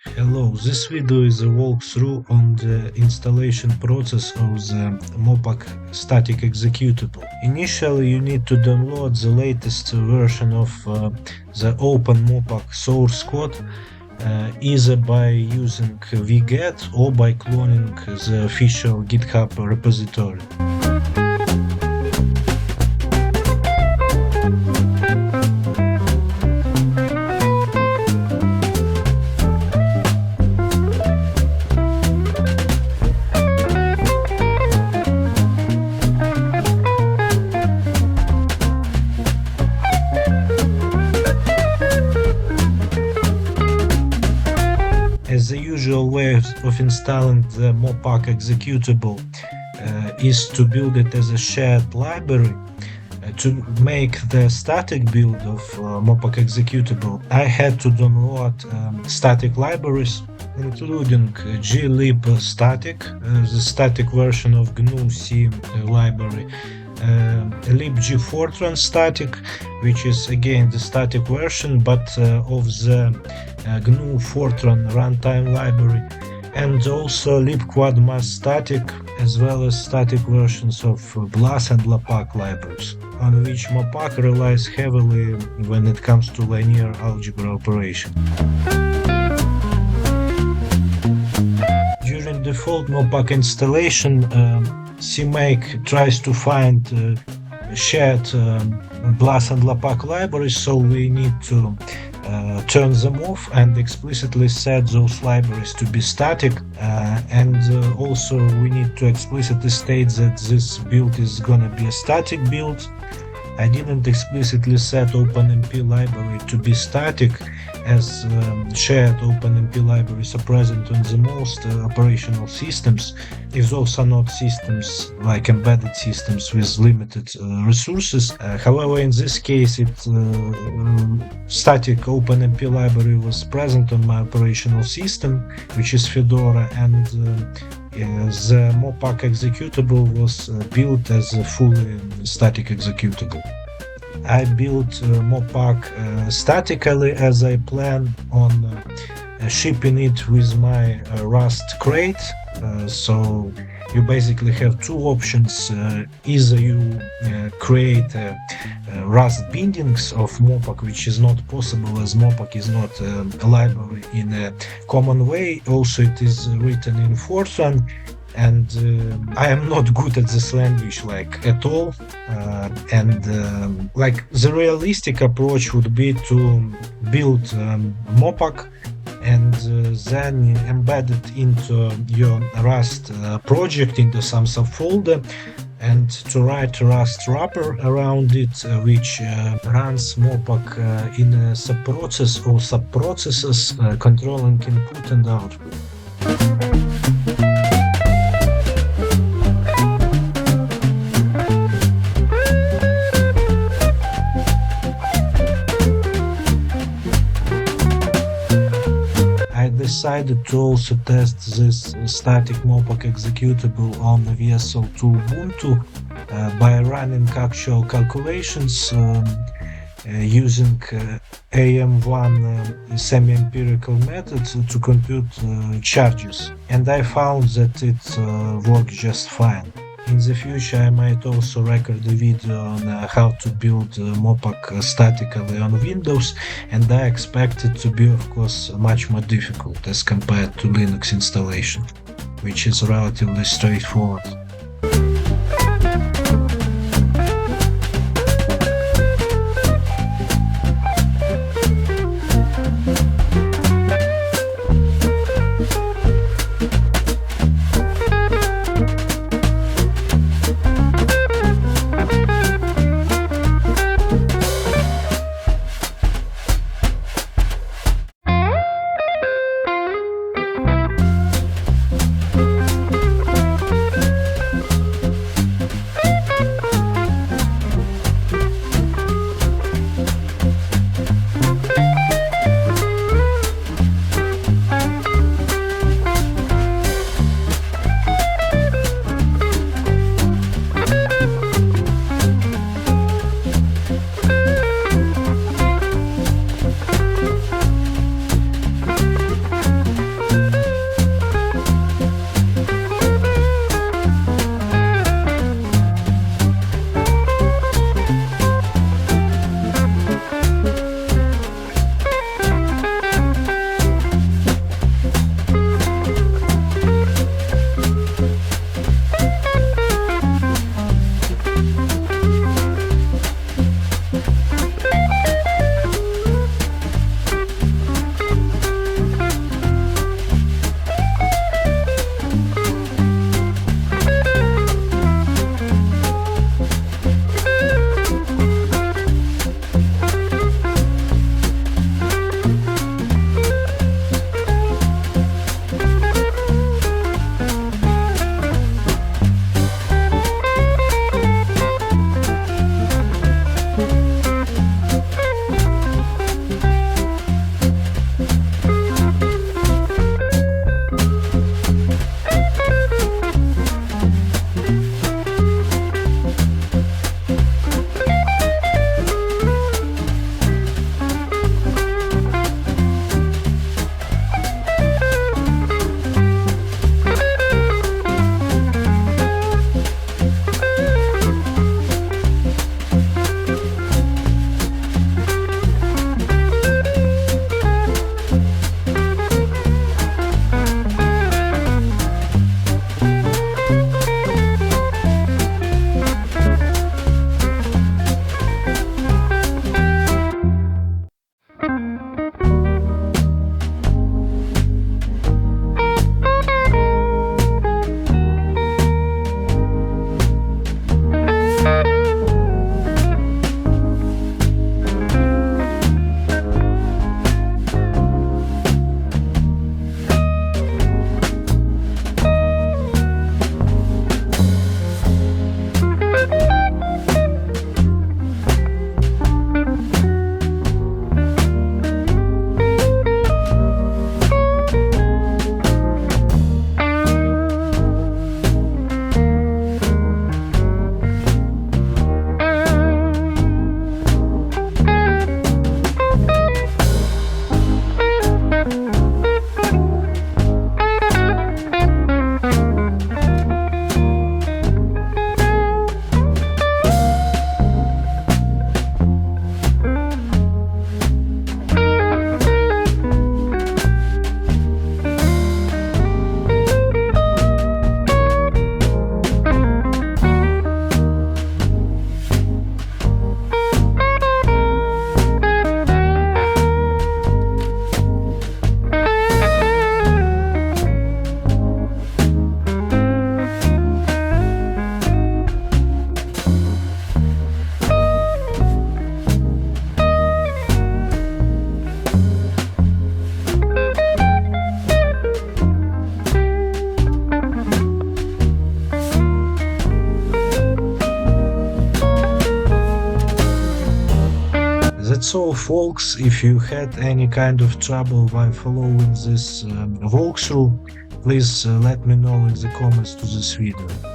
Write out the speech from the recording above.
Hello, this video is a walkthrough on the installation process of the MOPAC static executable. Initially, you need to download the latest version of the open MOPAC source code, either by using wget or by cloning the official GitHub repository. As the usual way of installing the MOPAC executable is to build it as a shared library. To make the static build of MOPAC executable, I had to download static libraries, including glib static, the static version of GNU-C library, libg fortran static, which is again the static version but of the GNU Fortran runtime library, and also libquadmas static, as well as static versions of BLAS and LAPAC libraries, on which MOPAC relies heavily when it comes to linear algebra operation. During default MOPAC installation, CMake tries to find shared BLAS and LAPAC libraries, so we need to turn them off and explicitly set those libraries to be static, and also we need to explicitly state that this build is gonna be a static build. I didn't explicitly set OpenMP library to be static, as shared OpenMP libraries are present on the most operational systems, if those are not systems like embedded systems with limited resources. However, in this case, static OpenMP library was present on my operational system, which is Fedora, and the MOPAC executable was built as a fully static executable. I built MOPAC statically, as I plan on shipping it with my Rust crate. So you basically have two options. Either you create Rust bindings of MOPAC, which is not possible as MOPAC is not a library in a common way. Also, it is written in Fortran, and I am not good at this language at all, and the realistic approach would be to build MOPAC and then embed it into your Rust project, into some subfolder, and to write Rust wrapper around it, which runs MOPAC in a subprocess or subprocesses controlling input and output. I decided to also test this static MOPAC executable on the WSL2 Ubuntu by running actual calculations using AM1 semi-empirical method to compute charges, and I found that it works just fine. In the future, I might also record a video on how to build MOPAC statically on Windows, and I expect it to be, of course, much more difficult as compared to Linux installation, which is relatively straightforward. that's all, folks. If you had any kind of trouble while following this walkthrough, please let me know in the comments to this video.